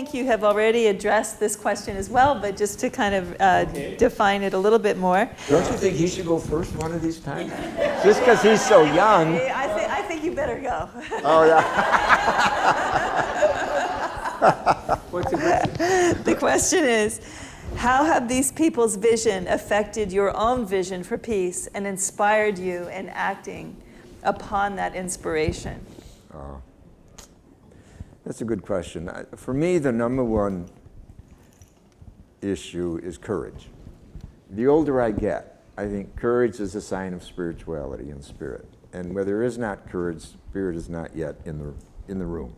think you have already addressed this question as well, but just to kind of define it a little bit more. Don't you think he should go first one of these times? Just because he's so young. I think you better go. Oh, yeah. What's the question? The question is, how have these people's vision affected your own vision for peace and inspired you in acting upon that inspiration? Oh, that's a good question. For me, the number one issue is courage. The older I get, I think courage is a sign of spirituality and spirit. And where there is not courage, spirit is not yet in the room.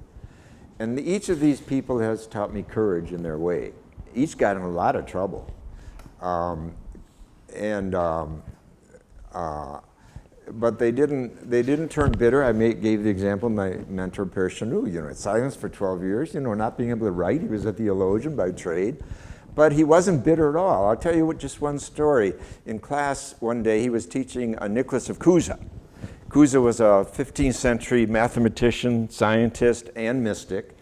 And each of these people has taught me courage in their way. Each got in a lot of trouble. But they didn't turn bitter. I gave the example of my mentor, Per Shanu, silence for 12 years, not being able to write. He was a theologian by trade. But he wasn't bitter at all. I'll tell you just one story. In class one day, he was teaching Nicholas of Cusa. Cusa was a 15th century mathematician, scientist, and mystic.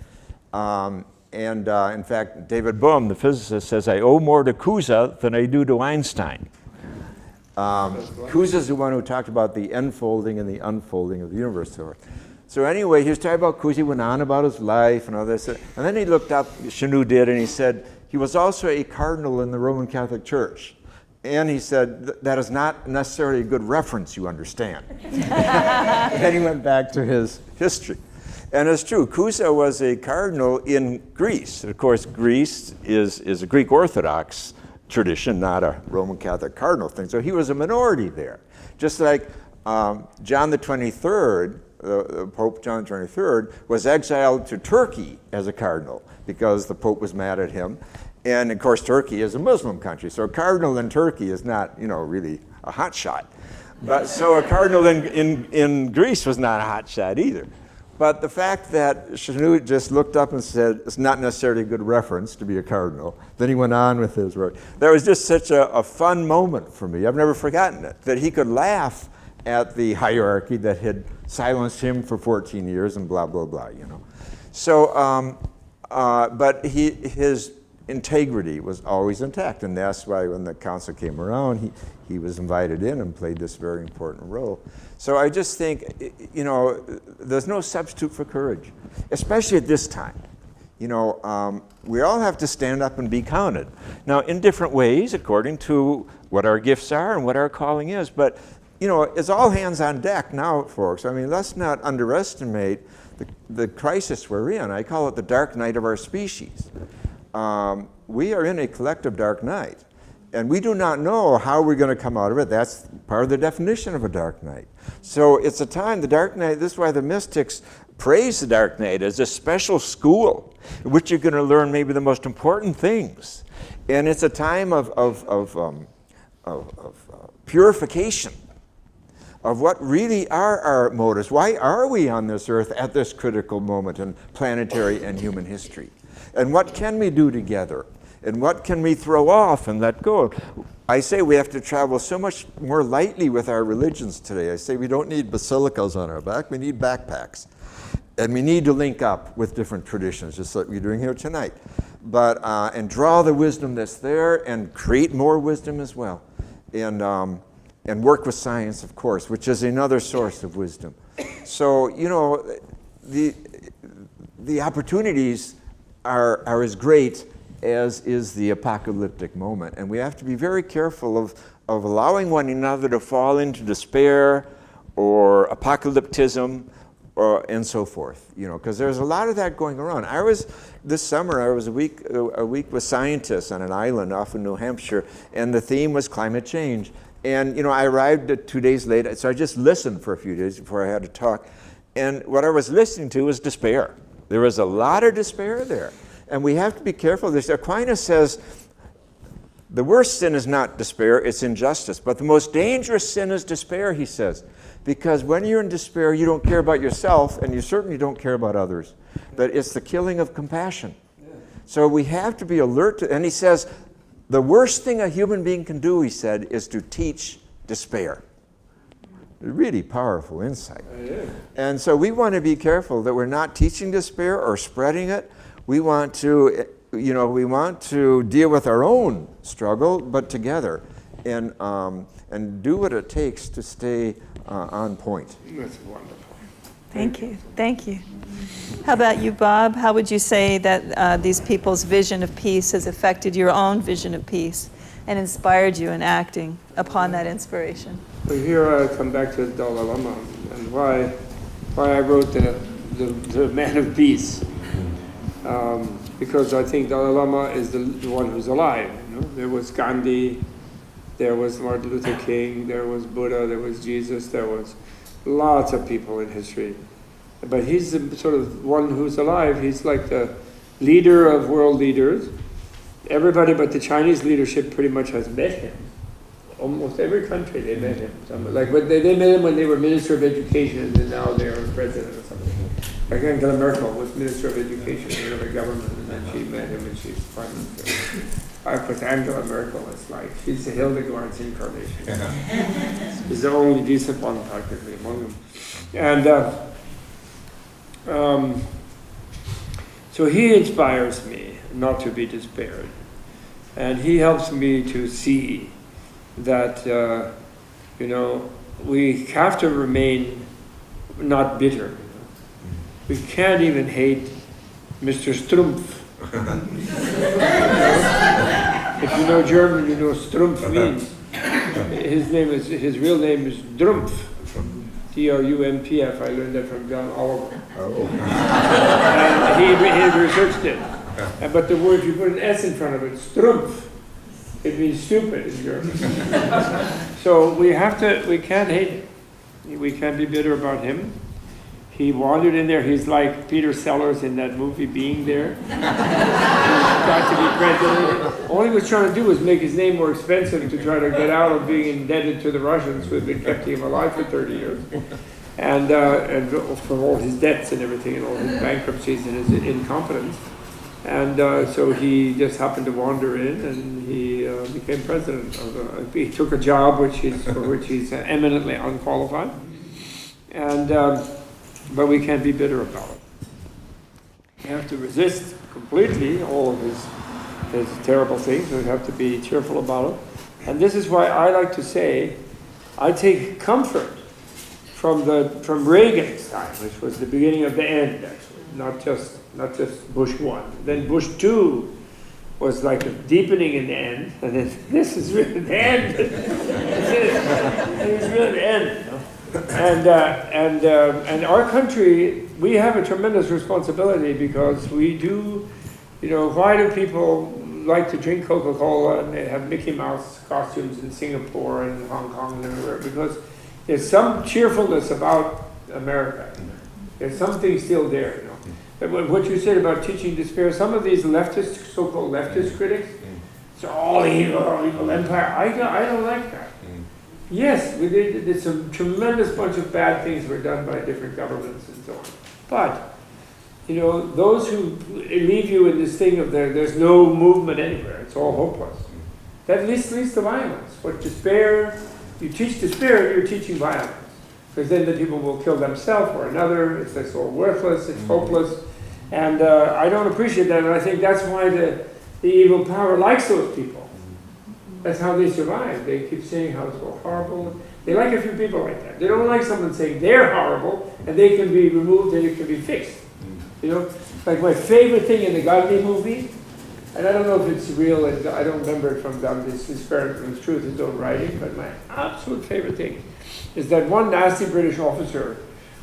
In fact, David Bohm, the physicist, says, I owe more to Cusa than I do to Einstein. Cusa's the one who talked about the enfolding and the unfolding of the universe. So anyway, he was talking about Cusa, he went on about his life and all this. And then he looked up, Shanu did, and he said, he was also a cardinal in the Roman Catholic Church. And he said, that is not necessarily a good reference, you understand. Then he went back to his history. And it's true, Cusa was a cardinal in Greece. Of course, Greece is a Greek Orthodox tradition, not a Roman Catholic cardinal thing. So he was a minority there. Just like John the 23rd, Pope John the 23rd, was exiled to Turkey as a cardinal because the Pope was mad at him. And of course, Turkey is a Muslim country, so a cardinal in Turkey is not, really a hot shot. But so a cardinal in Greece was not a hot shot either. But the fact that Shanu just looked up and said, it's not necessarily a good reference to be a cardinal, then he went on with his work. That was just such a fun moment for me. I've never forgotten it, that he could laugh at the hierarchy that had silenced him for 14 years and blah, blah, blah, So, but his integrity was always intact, and that's why when the council came around, he was invited in and played this very important role. So I just think, there's no substitute for courage, especially at this time. We all have to stand up and be counted. Now, in different ways, according to what our gifts are and what our calling is, but, it's all hands on deck now, folks. I mean, let's not underestimate the crisis we're in. I call it the dark night of our species. We are in a collective dark night, and we do not know how we're going to come out of it. That's part of the definition of a dark night. So it's a time, the dark night, this is why the mystics praise the dark night as a special school in which you're going to learn maybe the most important things. And it's a time of purification of what really are our motives. Why are we on this earth at this critical moment in planetary and human history? And what can we do together? And what can we throw off and let go? I say we have to travel so much more lightly with our religions today. I say we don't need basilicas on our back, we need backpacks. And we need to link up with different traditions, just like we're doing here tonight. But, and draw the wisdom that's there and create more wisdom as well. And work with science, of course, which is another source of wisdom. So, the opportunities are as great as is the apocalyptic moment. And we have to be very careful of allowing one another to fall into despair or apocalypticism and so forth, because there's a lot of that going around. This summer, I was a week with scientists on an island off in New Hampshire, and the theme was climate change. And, I arrived 2 days late, so I just listened for a few days before I had to talk. And what I was listening to was despair. There was a lot of despair there. And we have to be careful. Aquinas says, the worst sin is not despair, it's injustice. But the most dangerous sin is despair, he says. Because when you're in despair, you don't care about yourself, and you certainly don't care about others. But it's the killing of compassion. Yeah. So we have to be alert to, and he says, the worst thing a human being can do, he said, is to teach despair. Really powerful insight. And so we want to be careful that we're not teaching despair or spreading it. We want to, we want to deal with our own struggle, but together, and do what it takes to stay on point. That's wonderful. Thank you. Thank you. How about you, Bob? How would you say that these people's vision of peace has affected your own vision of peace and inspired you in acting upon that inspiration? Well, here I come back to the Dalai Lama and why I wrote the Man of Peace. Because I think Dalai Lama is the one who's alive. There was Gandhi, there was Martin Luther King, there was Buddha, there was Jesus, there was lots of people in history. But he's the sort of one who's alive. He's like the leader of world leaders. Everybody but the Chinese leadership pretty much has met him. Almost every country they met him. Like they met him when they were Minister of Education, and then now they're President or something. Like Angela Merkel was Minister of Education in another government, and then she met him and she's Prime Minister. Of course, Angela Merkel is like, she's the Hildegard's incarnation. She's the only decent one practically among them. And so he inspires me not to be despaired. And he helps me to see that, we have to remain not bitter. We can't even hate Mr. Strumpf. If you know German, you know Strumpf means. His real name is Drumpf. D-R-U-M-P-F. I learned that from John Oliver. And he researched it. But the word, if you put an S in front of it, Strumpf, it means stupid in German. So we can't hate him. We can't be bitter about him. He wandered in there. He's like Peter Sellers in that movie, Being There. He got to be president. All he was trying to do was make his name more expensive to try to get out of being indebted to the Russians who had been keeping him alive for 30 years. And for all his debts and everything, and all his bankruptcies and his incompetence. And so he just happened to wander in, and he became president. He took a job for which he's eminently unqualified. But we can't be bitter about it. We have to resist completely all of his terrible things. We have to be cheerful about it. And this is why I like to say, I take comfort from Reagan's time, which was the beginning of the end, actually, not just Bush 1. Then Bush 2 was like a deepening in the end, and then this is really the end. It was really the end. And our country, we have a tremendous responsibility because we do, why do people like to drink Coca-Cola and they have Mickey Mouse costumes in Singapore and Hong Kong and everywhere? Because there's some cheerfulness about America. There's something still there, What you said about teaching despair, some of these leftist, so-called leftist critics, it's all evil empire. I don't like that. Yes, there's a tremendous bunch of bad things were done by different governments and so on. But, those who leave you in this thing of there's no movement anywhere, it's all hopeless. That leads to violence. What despair, you teach despair, you're teaching violence. Because then the people will kill themselves or another, it's all worthless, it's hopeless. And I don't appreciate that, and I think that's why the evil power likes those people. That's how they survive. They keep saying how it's so horrible. They like a few people like that. They don't like someone saying they're horrible and they can be removed and it can be fixed. Like my favorite thing in the Gandhi movie, and I don't know if it's real, I don't remember it from Gandhi's experiment from his truth, his own writing, but my absolute favorite thing is that one nasty British officer,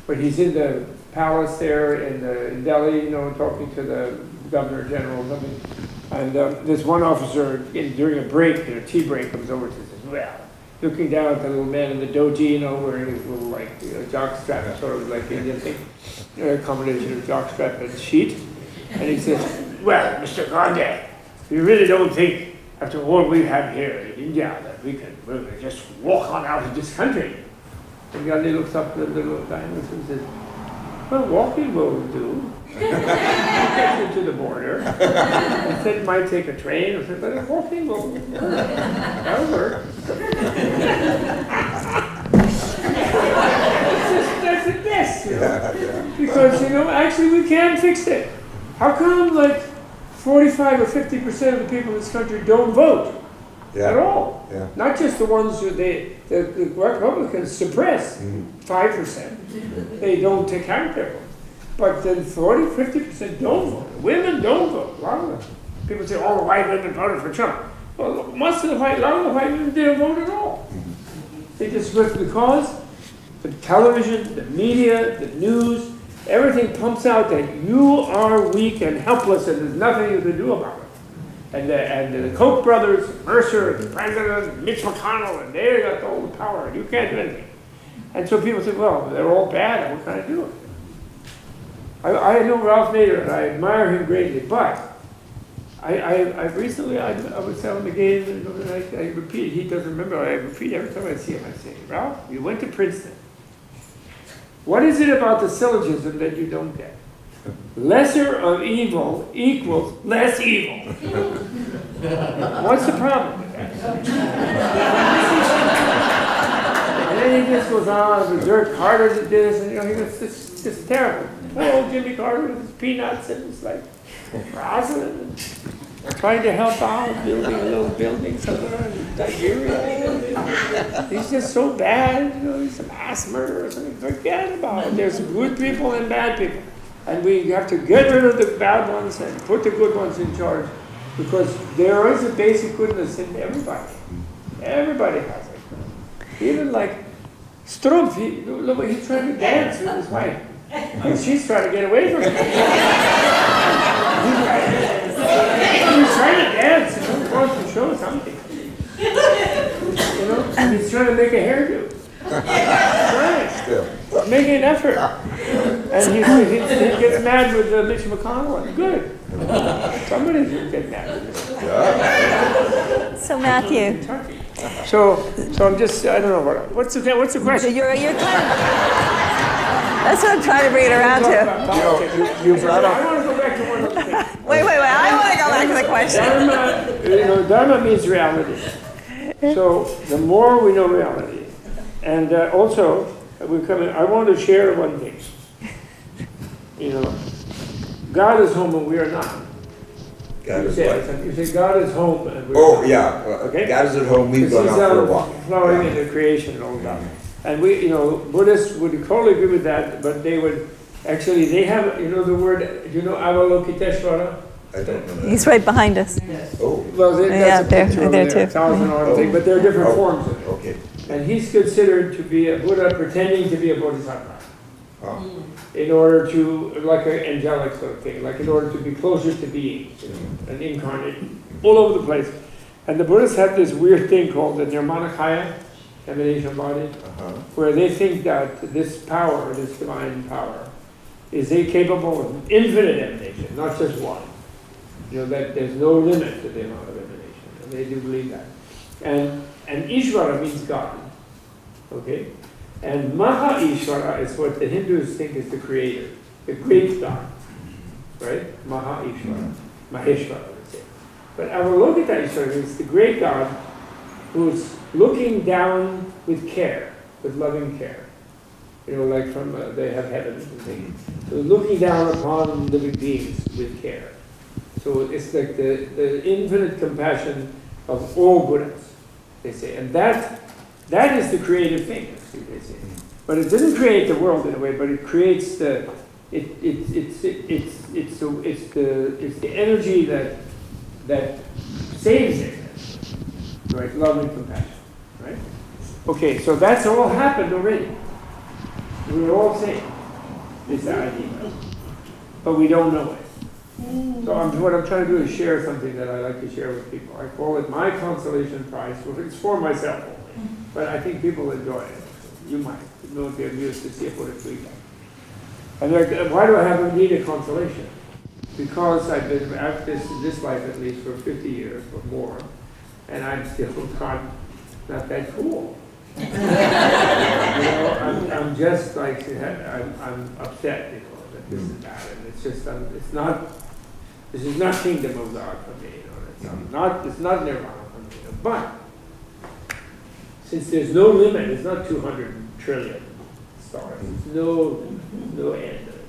when he's in the palace there in Delhi, talking to the governor general or something, and this one officer, during a break, tea break, comes over to him and says, well, looking down at the little man in the doji, wearing his little, jockstrap, sort of like Indian thing, a combination of jockstrap and sheet. And he says, well, Mr. Gandhi, you really don't think, after all we have here in India, that we can just walk on out of this country? And Gandhi looks up at the little guy and says, well, walking will do. Get you to the border. Instead, you might take a train or something, but walking will work. That'll work. That's the best, Because, actually we can fix it. How come like 45 or 50% of the people in this country don't vote at all? Yeah. Not just the ones who the Republicans suppress 5%. They don't take out their vote. But then 40, 50% don't vote. Women don't vote. A lot of them. People say, all the white women voted for Trump. Well, a lot of the white women didn't vote at all. They just voted because the television, the media, the news, everything pumps out that you are weak and helpless and there's nothing you can do about it. And the Koch brothers, Mercer, the president, Mitch McConnell, and they got all the power and you can't do anything. And so people say, well, they're all bad and what can I do? I know Ralph Nader and I admire him greatly, but I recently, I was telling him again, and I repeat, he doesn't remember, I repeat every time I see him, I say, Ralph, you went to Princeton. What is it about the syllogism that you don't get? Lesser of evil equals less evil. What's the problem with that? And then he just goes on, with Dirk Carter did this, and it's just terrible. Poor old Jimmy Carter with his peanuts, and it's like, Rosalind, trying to help out, building a little building somewhere in Nigeria. He's just so bad, he's a mass murderer or something. Forget about it. There's good people and bad people. And we have to get rid of the bad ones and put the good ones in charge. Because there is a basic goodness in everybody. Everybody has it. Even like Strumpf, he's trying to dance with his wife. And she's trying to get away from him. He's trying to dance, he wants to show something. And he's trying to make a hairdo. Right. Making an effort. And he gets mad with Mitch McConnell. Good. Somebody's going to get mad with him. So Matthew. So I'm just, I don't know, what's the question? You're kind of, that's what I'm trying to bring it around to. You brought I up. want to go back to one other thing. Wait, I want to go back to the question. Dharma means reality. So the more we know reality, and also I want to share one thing. God is home and we are not. God You is say, what? you say God is home and we're Oh, not. yeah. Okay. God is at home. We've gone out for a walk. Flowering into creation and all that. And we, Buddhists would totally agree with that, but they would, actually, they have, the word, Avalokiteshvara? I don't know that. He's right behind us. Oh, Well, that's a picture over there too. 1,000-arm thing, but there are different forms of it. okay. And he's considered to be a Buddha pretending to be a Bodhisattva. Oh. In order to, like an angelic sort of thing, like in order to be closer to beings, and incarnate all over the place. And the Buddhists have this weird thing called the Nirmanakaya, emanation body, where they think that this power, this divine power, is capable of infinite emanation, not just one. That there's no limit to the amount of emanation, and they do believe that. And Ishvara means God, okay? And Maha Ishvara is what the Hindus think is the creator, the great God, right? Maha Ishvara, Maheshvara, let's say. But Avalokita Ishvara is the great God who's looking down with care, with loving care. Like from, they have heaven and things. So looking down upon living beings with care. So it's like the infinite compassion of all Buddhas, they say. And that is the creative thing, they say. But it doesn't create the world in a way, but it creates it's the energy that saves it, right? Love and compassion, right? Okay, so that's all happened already. We're all saved. It's the idea, but we don't know it. So what I'm trying to do is share something that I like to share with people. I call it my consolation prize. Well, it's for myself only, but I think people enjoy it. You might. You won't be amused to see what it's doing. And why do I need a consolation? Because I've been at this life at least for 50 years or more, and I'm still not that cool. I'm just like I'm upset, that this is bad, and it's just it's not. This is not kingdom of God for me. It's not nirvana for me. But since there's no limit, it's not 200 trillion stars. There's no end of it.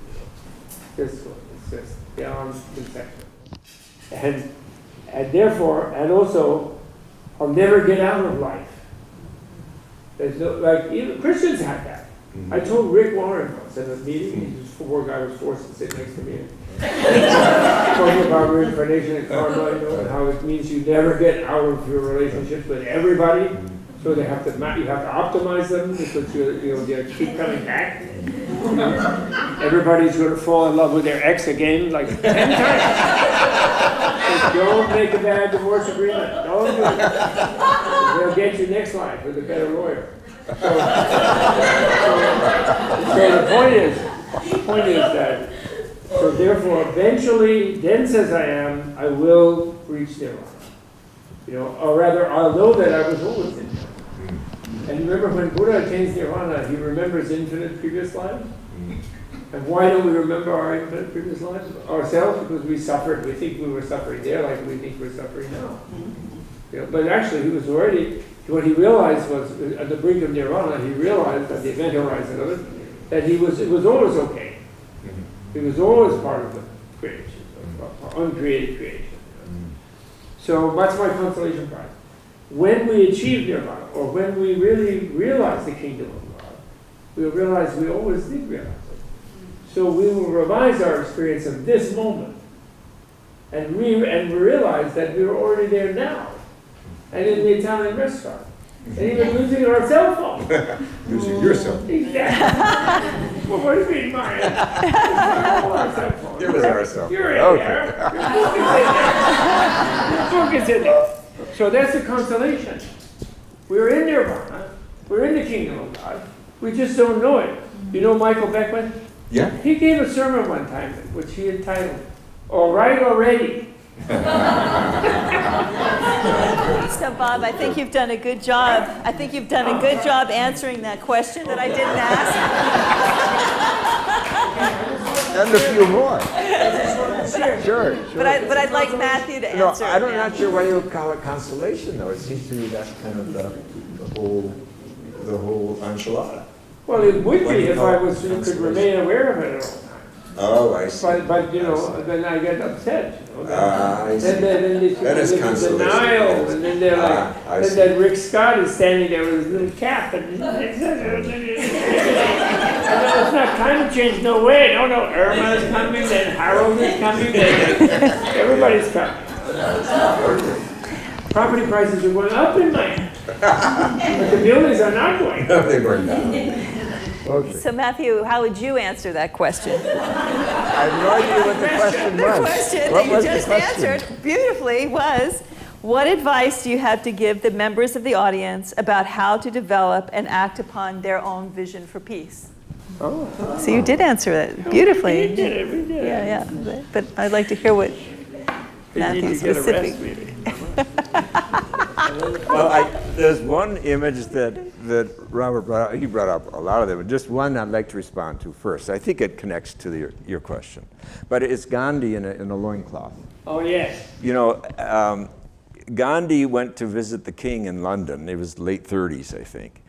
This one, it's just beyond conception. And therefore, and also, I'll never get out of life. There's no, like, even Christians have that. I told Rick Warren once at a meeting, he was poor guy, was forced to sit next to me, talking about reincarnation and karma, you know, and how it means you never get out of your relationships with everybody. So you have to optimize them because they keep coming back. Everybody's going to fall in love with their ex again like 10 times. So don't make a bad divorce agreement. Don't do it. They'll get you next life with a better lawyer. So the point is that, so therefore eventually, dense as I am, I will reach nirvana. Or rather, I'll know that I was always in nirvana. And remember, when Buddha attains nirvana, he remembers infinite previous lives. And why don't we remember our infinite previous lives? Ourselves, because we suffered. We think we were suffering there like we think we're suffering now. But actually, he was already, what he realized was, at the brink of nirvana, he realized at the event horizon of it, that it was always okay. He was always part of the creation, uncreated creation. So that's my consolation prize. When we achieve nirvana, or when we really realize the kingdom of God, we'll realize we always did realize it. So we will revise our experience of this moment, and we realize that we were already there now, and in the Italian restaurant, and even using our cell phone. Using your cell phone. Exactly. Well, what do you mean mine? Our cell phone. It was our cell phone. You're in there. Your book is in there. So that's a consolation. We're in nirvana. We're in the kingdom of God. We just don't know it. You know Michael Beckman? Yeah. He gave a sermon one time, which he entitled, "All Right Already." So, Bob, I think you've done a good job. I think you've done a good job answering that question that I didn't ask. And a few more. Sure. But I'd like Matthew to answer. I'm not sure why you would call it consolation, though. It seems to me that's kind of the whole enchilada. Well, it would Why do be you if call I it was could consolation? remain aware of it at all times. Oh, I see. But then I get upset. I see. Then they That is consolation. denial, and then they're like, I and see. then Rick Scott is standing there with his little cap, and it's not climate change, no way, no, Irma is coming, then Harold is coming, then everybody's coming. Property prices are going up in Miami, but the buildings are not going up. They were down. Okay. So, Matthew, how would you answer that question? I have no idea what the question was. The question What that you was the just question? answered beautifully was, what advice do you have to give the members of the audience about how to develop and act upon their own vision for peace? Oh, So you did answer it beautifully. we did it. Yeah. But I'd like to hear what We need Matthew to get a rest, specific. maybe. Well, there's one image that Robert brought up. He brought up a lot of them, but just one I'd like to respond to first. I think it connects to your question. But it's Gandhi in a loincloth. Oh, yes. Gandhi went to visit the king in London. It was late 30s, I think.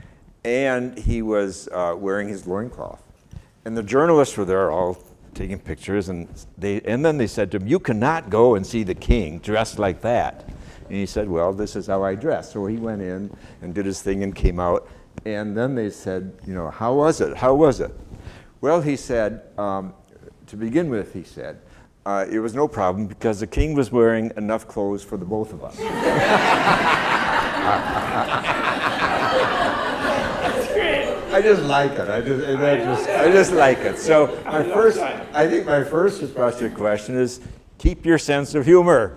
And he was wearing his loincloth. And the journalists were there all taking pictures, and then they said to him, "You cannot go and see the king dressed like that." And he said, "Well, this is how I dress." So he went in and did his thing and came out. And then they said, "How was it? How was it?" Well, he said, to begin with, he said, it was no problem because the king was wearing enough clothes for the both of us. I just like it. I just like it. So I think my first response to your question is keep your sense of humor.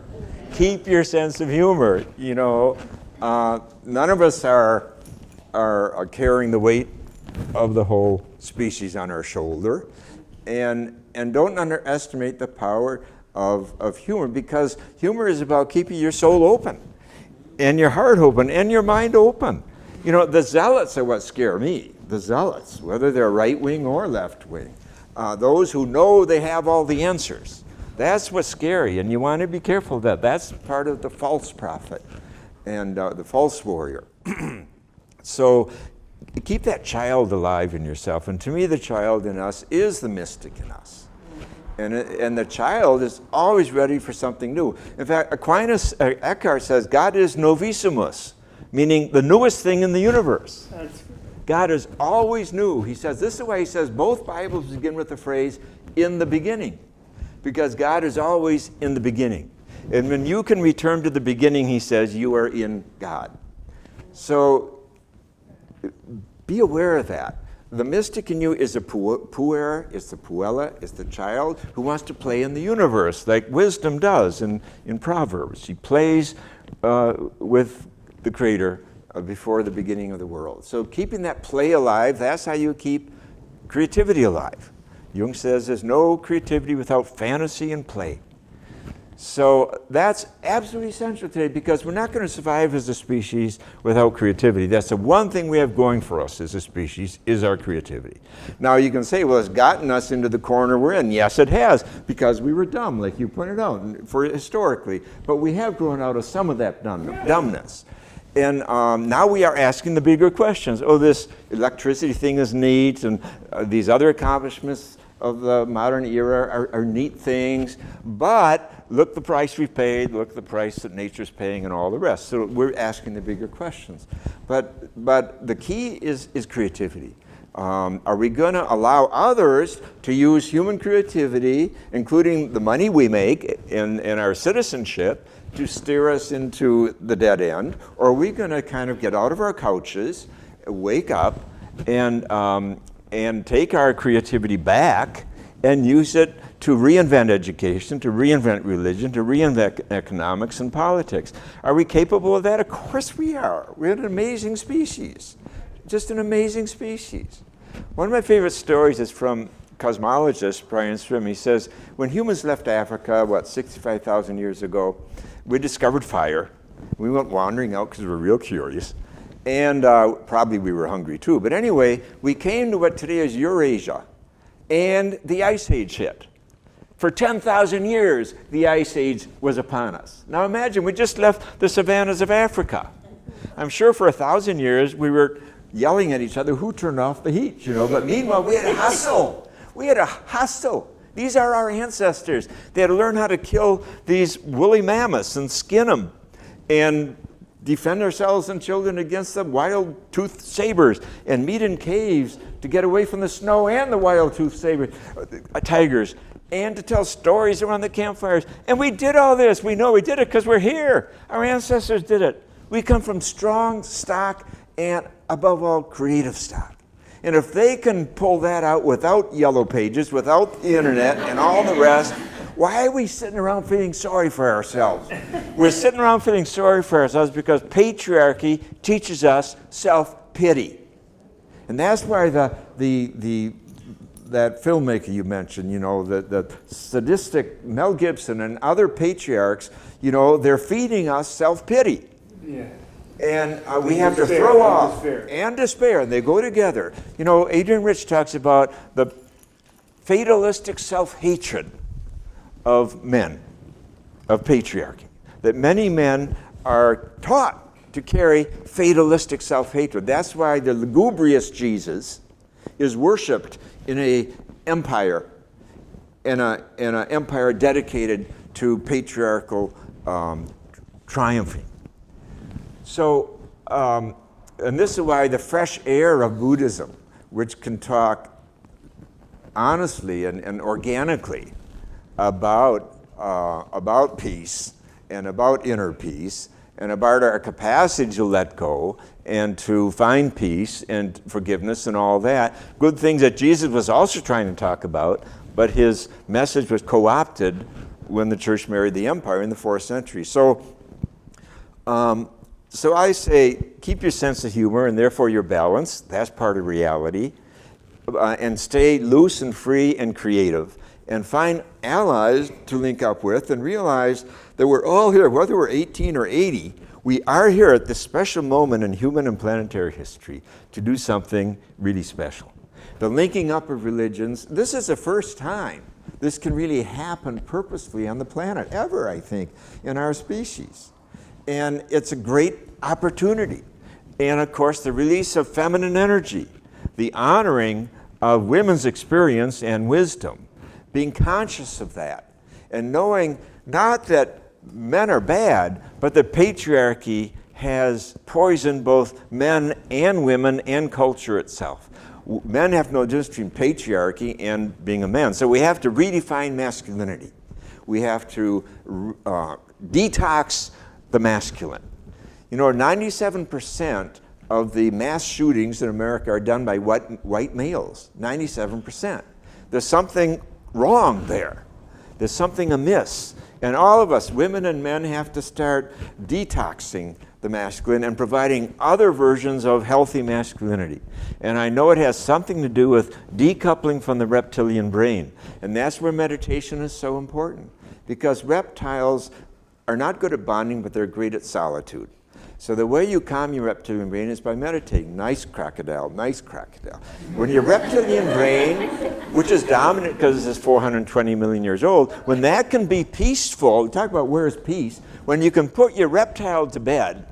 Keep your sense of humor. None of us are carrying the weight of the whole species on our shoulder, and don't underestimate the power of humor, because humor is about keeping your soul open, and your heart open, and your mind open. The zealots are what scare me. The zealots, whether they're right wing or left wing, those who know they have all the answers. That's what's scary, and you want to be careful of that. That's part of the false prophet and the false warrior. So keep that child alive in yourself. And to me, the child in us is the mystic in us. And the child is always ready for something new. In fact, Eckhart says God is novissimus, meaning the newest thing in the universe. God is always new. He says, this is why he says both Bibles begin with the phrase, in the beginning, because God is always in the beginning. And when you can return to the beginning, he says, you are in God. So be aware of that. The mystic in you is a puer, it's the puella, it's the child who wants to play in the universe, like wisdom does in Proverbs. She plays with the Creator before the beginning of the world. So keeping that play alive, that's how you keep creativity alive. Jung says there's no creativity without fantasy and play. So that's absolutely essential today, because we're not going to survive as a species without creativity. That's the one thing we have going for us as a species, is our creativity. Now you can say, well, it's gotten us into the corner we're in. Yes, it has, because we were dumb, like you pointed out, historically. But we have grown out of some of that dumbness. And now we are asking the bigger questions. Oh, this electricity thing is neat, and these other accomplishments of the modern era are neat things, but look the price we've paid, look the price that nature's paying, and all the rest. So we're asking the bigger questions. But the key is creativity. Are we going to allow others to use human creativity, including the money we make in our citizenship, to steer us into the dead end? Or are we going to kind of get out of our couches, wake up, and take our creativity back and use it to reinvent education, to reinvent religion, to reinvent economics and politics? Are we capable of that? Of course we are. We're an amazing species, just an amazing species. One of my favorite stories is from cosmologist Brian Srim. He says, when humans left Africa, 65,000 years ago, we discovered fire. We went wandering out because we were real curious. And probably we were hungry too. But anyway, we came to what today is Eurasia. And the Ice Age hit. For 10,000 years, the Ice Age was upon us. Now imagine, we just left the savannas of Africa. I'm sure for 1,000 years, we were yelling at each other, who turned off the heat, But meanwhile, we had a hustle. We had a hustle. These are our ancestors. They had to learn how to kill these woolly mammoths and skin them and defend ourselves and children against the wild-toothed sabers, and meet in caves to get away from the snow and the wild-toothed tigers, and to tell stories around the campfires. And we did all this. We know we did it because we're here. Our ancestors did it. We come from strong stock and, above all, creative stock. And if they can pull that out without yellow pages, without the internet and all the rest, why are we sitting around feeling sorry for ourselves? We're sitting around feeling sorry for ourselves because patriarchy teaches us self-pity. And that's why that filmmaker you mentioned, the sadistic Mel Gibson and other patriarchs, they're feeding us self-pity. Yeah. And we have to throw off and despair, and they go together. Adrian Rich talks about the fatalistic self-hatred of men, of patriarchy, that many men are taught to carry fatalistic self-hatred. That's why the lugubrious Jesus is worshipped in an empire, in an empire dedicated to patriarchal triumphing. So, and this is why the fresh air of Buddhism, which can talk honestly and organically about peace and about inner peace and about our capacity to let go and to find peace and forgiveness and all that, good things that Jesus was also trying to talk about, but his message was co-opted when the church married the empire in the 4th century. So I say, keep your sense of humor and therefore your balance. That's part of reality. And stay loose and free and creative. And find allies to link up with, and realize that we're all here, whether we're 18 or 80, we are here at this special moment in human and planetary history to do something really special. The linking up of religions, this is the first time this can really happen purposefully on the planet, ever, I think, in our species. And it's a great opportunity. And of course, the release of feminine energy, the honoring of women's experience and wisdom, being conscious of that, and knowing not that men are bad, but that patriarchy has poisoned both men and women and culture itself. Men have no difference between patriarchy and being a man. So we have to redefine masculinity. We have to detox the masculine. You know, 97% of the mass shootings in America are done by white males. 97%. There's something wrong there. There's something amiss. And all of us, women and men, have to start detoxing the masculine and providing other versions of healthy masculinity. And I know it has something to do with decoupling from the reptilian brain. And that's where meditation is so important, because reptiles are not good at bonding, but they're great at solitude. So the way you calm your reptilian brain is by meditating. Nice crocodile, nice crocodile. When your reptilian brain, which is dominant because it's 420 million years old, when that can be peaceful, talk about where is peace, when you can put your reptile to bed,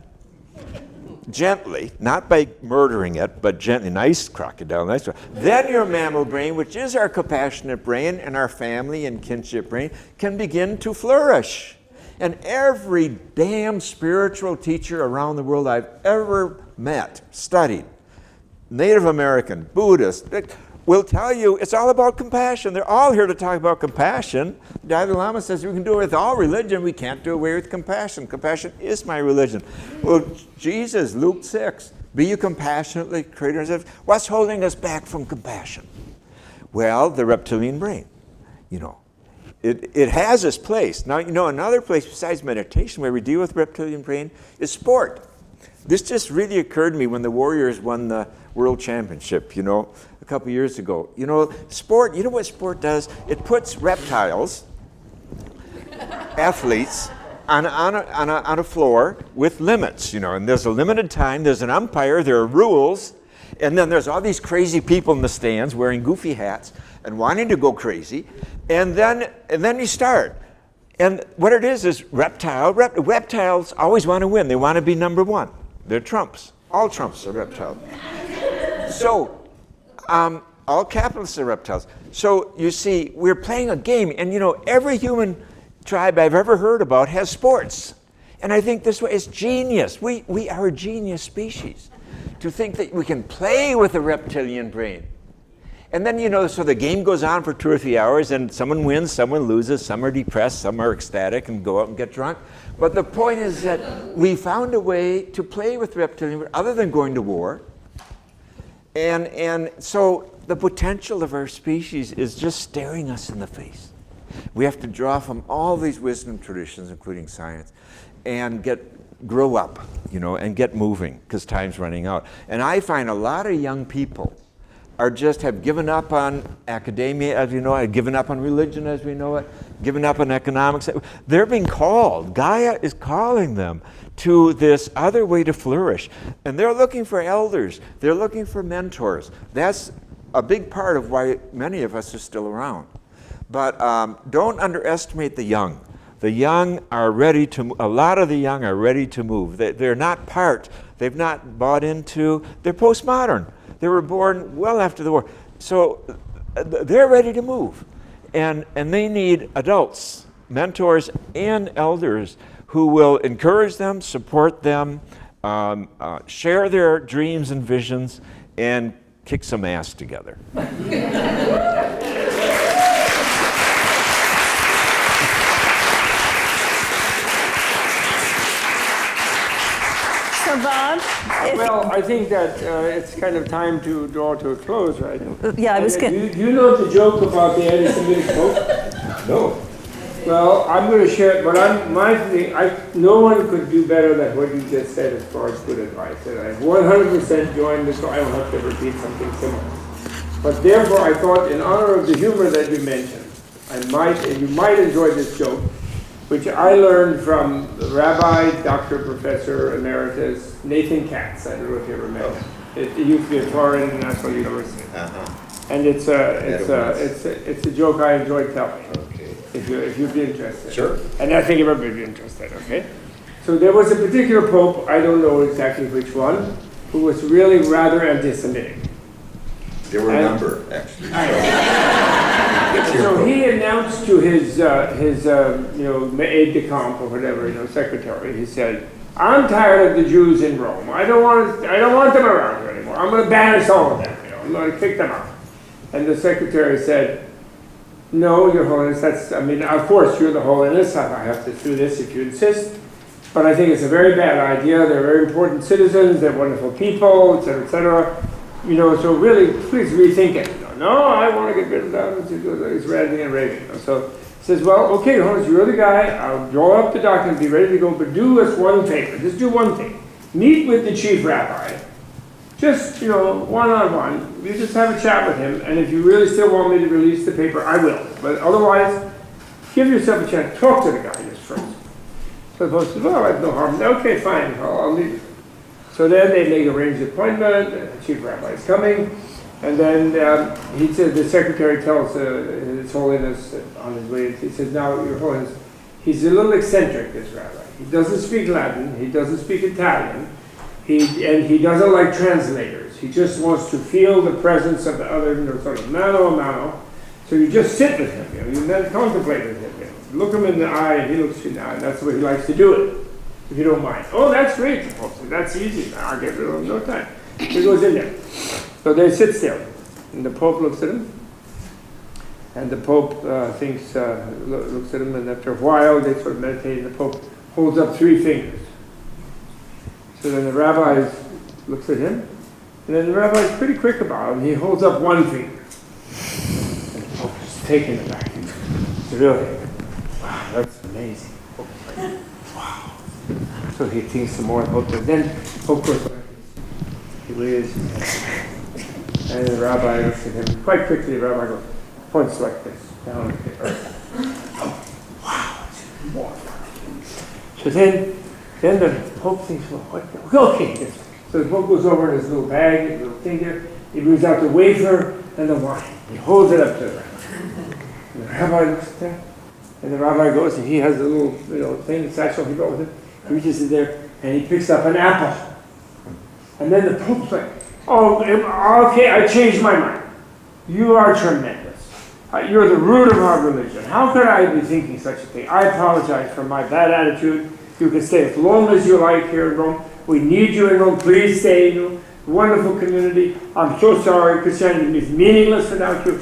gently, not by murdering it, but gently, nice crocodile, nice crocodile. Then your mammal brain, which is our compassionate brain and our family and kinship brain, can begin to flourish. And every damn spiritual teacher around the world I've ever met, studied, Native American, Buddhist, will tell you it's all about compassion. They're all here to talk about compassion. Dalai Lama says we can do it with all religion. We can't do away with compassion. Compassion is my religion. Well, Jesus, Luke 6, be you compassionately created yourself. What's holding us back from compassion? Well, the reptilian brain, you know. It has its place. Now, you know, another place besides meditation where we deal with reptilian brain is sport. This just really occurred to me when the Warriors won the World Championship, you know, a couple years ago. You know, sport, you know what sport does? It puts reptiles, athletes, on a floor with limits, you know, and there's a limited time, there's an umpire, there are rules, and then there's all these crazy people in the stands wearing goofy hats and wanting to go crazy, and then you start. And what it is reptiles always want to win. They want to be number one. They're trumps. All trumps are reptiles. So, all capitalists are reptiles. So you see, we're playing a game, and you know, every human tribe I've ever heard about has sports. And I think this way, it's genius. We are a genius species to think that we can play with the reptilian brain. And then, you know, so the game goes on for 2 or 3 hours, and someone wins, someone loses, some are depressed, some are ecstatic and go out and get drunk. But the point is that we found a way to play with reptilian other than going to war. And so the potential of our species is just staring us in the face. We have to draw from all these wisdom traditions, including science, and grow up, you know, and get moving, because time's running out. And I find a lot of young people have given up on academia as we know it, given up on religion as we know it, given up on economics. They're being called. Gaia is calling them to this other way to flourish. And they're looking for elders. They're looking for mentors. That's a big part of why many of us are still around. But don't underestimate the young. The young are ready to, a lot of the young are ready to move. They're not they've not bought into, they're postmodern. They were born well after the war. So they're ready to move. And they need adults, mentors, and elders who will encourage them, support them, share their dreams and visions, and kick some ass together. So, Bob? Well, I think that it's kind of time to draw to a close, right? Yeah, I was Do going you know the joke about the anti-Semitic Pope? No. Well, I'm going to share, but no one could do better than what you just said as far as good advice. And I 100% join this, so I don't have to repeat something similar. But therefore, I thought, in honor of the humor that you mentioned, you might enjoy this joke, which I learned from Rabbi, Dr. Professor Emeritus Nathan Katz. I don't know if you ever met him. He used to be at Florida International University. And it's a joke I enjoy telling. Okay. If you'd be interested. Sure. And I think everybody would be interested, okay? So there was a particular pope, I don't know exactly which one, who was really rather anti-Semitic. There were a number, actually. So he announced to his aide de camp or whatever, secretary. He said, "I'm tired of the Jews in Rome. I don't want them around here anymore. I'm going to banish all of them. I'm going to kick them out." And the secretary said, "No, Your Holiness. Of course, you're the Holiness. I have to do this if you insist. But I think it's a very bad idea. They're very important citizens. They're wonderful people, etc., etc. So really, please rethink it." "No, I want to get rid of them." He's ranting and raving. So he says, "Well, okay, Your Holiness, you're the guy. I'll draw up the document, be ready to go, but do us one favor. Just do one thing. Meet with the chief rabbi. Just, one-on-one. You just have a chat with him, and if you really still want me to release the paper, I will. But otherwise, give yourself a chance. Talk to the guy just first." So the post says, "Well, I have no harm." "Okay, fine. I'll leave it." So then they make arrange the appointment. The chief rabbi is coming. And then he said, the secretary tells His Holiness on his way, he says, "Now, Your Holiness, he's a little eccentric, this rabbi. He doesn't speak Latin. He doesn't speak Italian. And he doesn't like translators. He just wants to feel the presence of the other, sort of mano a mano. So you just sit with him, you contemplate with him. Look him in the eye, and he looks you in the eye. And that's the way he likes to do it, if you don't mind." "Oh, that's great," the Pope said. "That's easy. I'll get rid of him in no time." He goes in there. So they sit still, and the Pope looks at him, and the Pope looks at him, and after a while they sort of meditate, and the Pope holds up 3 fingers. So then the rabbi looks at him, and then the rabbi is pretty quick about it, and he holds up 1 finger. And the Pope is taken aback. It's really, wow, that's amazing. Wow. So he thinks some more, and then the Pope goes like this. He waves his hand. And the rabbi looks at him. Quite quickly, the rabbi goes, points like this, down at the earth. "Oh, wow, more." So then the Pope thinks, "Well, what? Okay." So the Pope goes over in his little bag, his little thing there. He brings out the wafer and the wine. He holds it up to the rabbi. And the rabbi looks at that. And the rabbi goes, and he has a little thing, the satchel he brought with him. He reaches in there, and he picks up an apple. And then the Pope's like, "Oh, okay, I changed my mind. You are tremendous. You're the root of our religion. How could I be thinking such a thing? I apologize for my bad attitude. You can stay as long as you like here in Rome. We need you in Rome. Please stay. Wonderful community. I'm so sorry. Christianity is meaningless without you.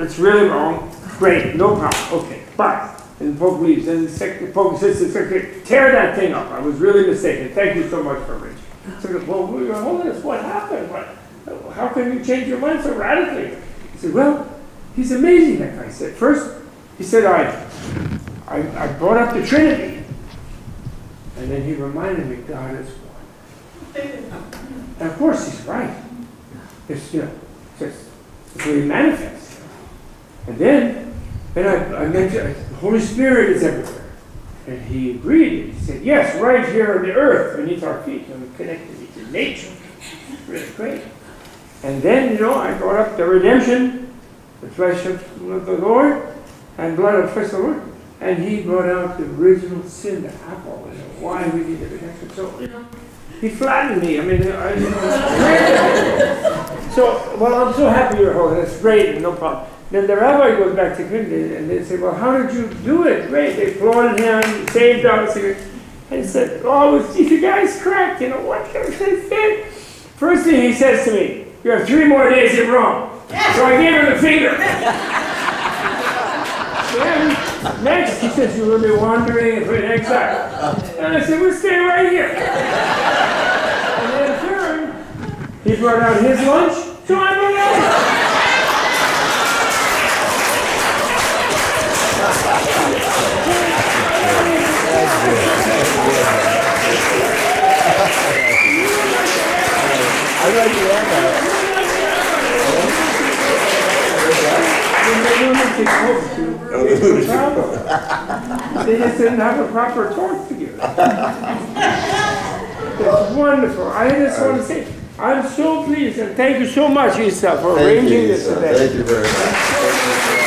It's really wrong. Great, no problem. Okay, bye." And the Pope leaves. And the Pope says to the secretary, "Tear that thing up. I was really mistaken. Thank you so much for arranging." So he goes, "Well, Your Holiness, what happened? How can you change your mind so radically?" He said, "Well, he's amazing," that guy said. "First, he said, I brought up the Trinity. And then he reminded me, God is one." And of course, he's right. It's the way he manifests. And then I mentioned the Holy Spirit is everywhere. And he agreed. He said, "Yes, right here on the earth, beneath our feet, and we're connected to nature." It's really great. And then, I brought up the redemption, the flesh of the Lord, and blood of flesh of the Lord. And he brought out the original sin, the apple, why we need the redemption. So, he flattened me. So, well, I'm so happy, Your Holiness. Great, no problem. Then the rabbi goes back to Gandhi, and they say, "Well, how did you do it?" Great. They applauded him, he saved us. And he said, "Oh, the guy's cracked. What can I say?" First thing he says to me, "You have 3 more days in Rome." So I gave him the finger. Then, next, he says, "You will be wandering and put in exile." And I said, "We'll stay right here." And then third, he brought out his lunch, so I brought out. They just didn't have a proper talk together. It's wonderful. I just want to say, I'm so pleased, and thank you so much, Isa, for arranging this today. Thank you very much.